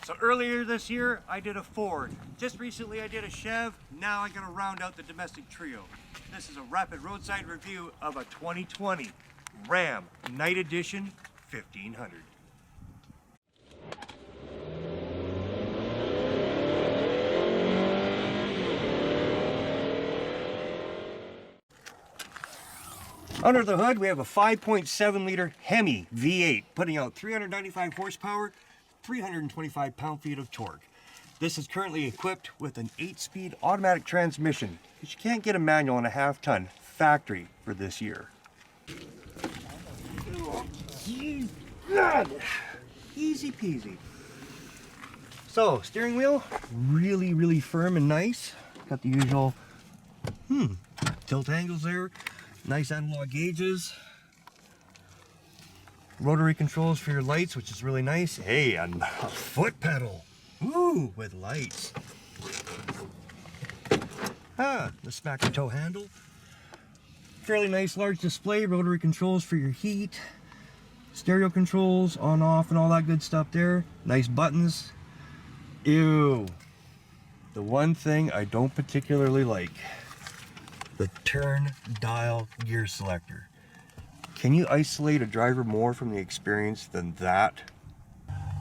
So earlier this year, I did a Ford. Just recently I did a Chev. Now I'm gonna round out the domestic trio. This is a rapid roadside review of a 2020 Ram Night Edition 1500. Under the hood, we have a 5.7 liter Hemi V8, putting out 395 horsepower, 325 pound-feet of torque. This is currently equipped with an 8-speed automatic transmission, but you can't get a manual on a half-ton factory for this year. Easy peasy. So, steering wheel, really firm and nice. Got the usual tilt angles there. Nice analog gauges. Rotary controls for your lights, which is really nice. Hey, and a foot pedal. Ooh, with lights. The smacker toe handle. Fairly nice large display. Rotary controls for your heat. Stereo controls, on, off, and all that good stuff there. Nice buttons. Ew. The one thing I don't particularly like. The turn dial gear selector. Can you isolate a driver more from the experience than that?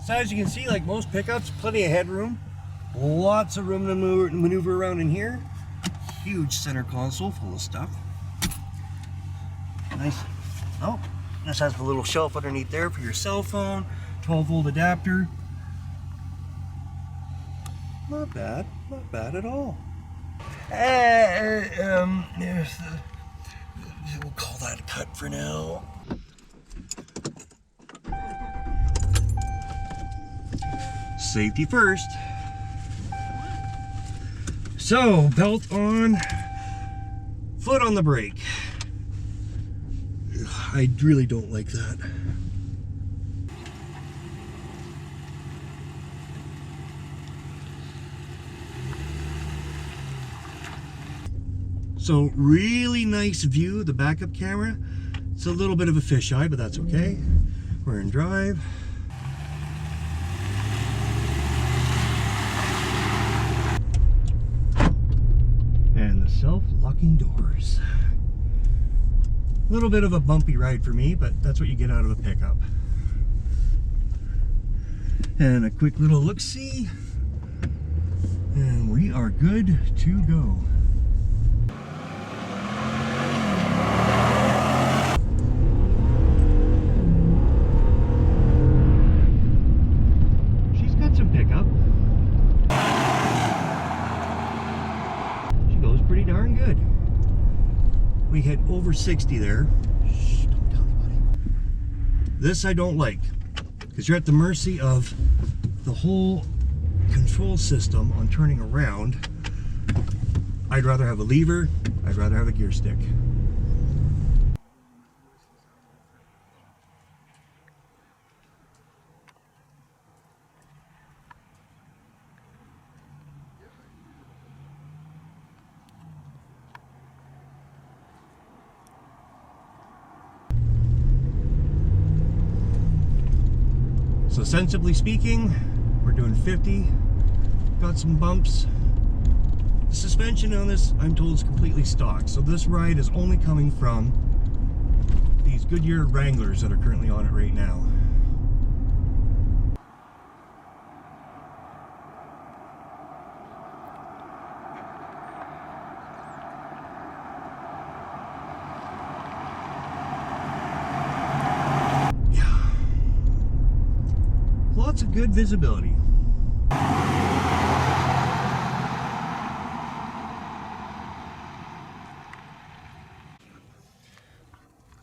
So as you can see, like most pickups, plenty of headroom. Lots of room to maneuver around in here. Huge center console full of stuff. Nice. Oh, this has the little shelf underneath there for your cell phone. 12-volt adapter. Not bad at all. There's the, we'll call that a cut for now. Safety first. So, belt on, foot on the brake. I really don't like that. So really nice view, the backup camera. It's a little bit of a fisheye, but that's okay. We're in drive. And the self-locking doors. A little bit of a bumpy ride for me, but that's what you get out of a pickup. And a quick little look-see. And we are good to go. We hit over 60 there. Shh, don't tell anybody. This I don't like, because you're at the mercy of the whole control system on turning around. I'd rather have a lever. I'd rather have a gear stick. So sensibly speaking, we're doing 50, got some bumps. The suspension on this, I'm told, is completely stock. So this ride is only coming from these Goodyear Wranglers that are currently on it right now. Lots of good visibility.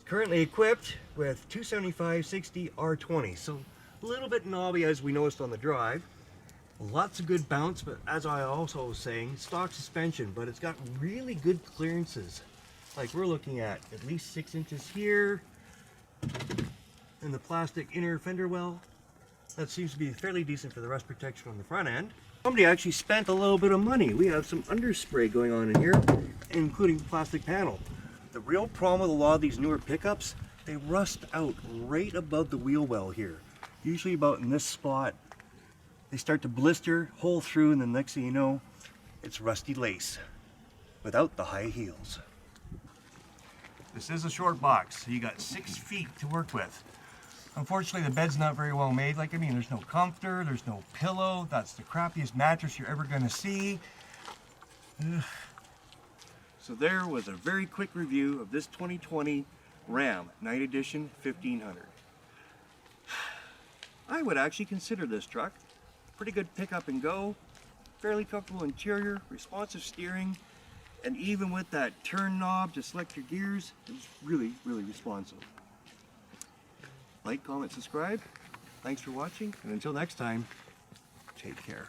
Currently equipped with 275/60 R20, so a little bit knobby as we noticed on the drive. Lots of good bounce, but as I also was saying, stock suspension, but it's got really good clearances. Like we're looking at least 6 inches here, and the plastic inner fender well. That seems to be fairly decent for the rust protection on the front end. Somebody actually spent a little bit of money. We have some underspray going on in here, including the plastic panel. The real problem with a lot of these newer pickups, they rust out right above the wheel well here. Usually about in this spot they start to blister, hole through, and the next thing you know, it's rusty lace without the high heels. This is a short box, so you got 6 feet to work with. Unfortunately, the bed's not very well made. Like, I mean, there's no comforter, there's no pillow. That's the crappiest mattress you're ever gonna see. Ugh. So there was a very quick review of this 2020 Ram Night Edition 1500. I would actually consider this truck. Pretty good pick up and go, fairly comfortable interior, responsive steering, and even with that turn knob to select your gears, it's really, really responsive. Like, comment, subscribe. Thanks for watching, and until next time, take care.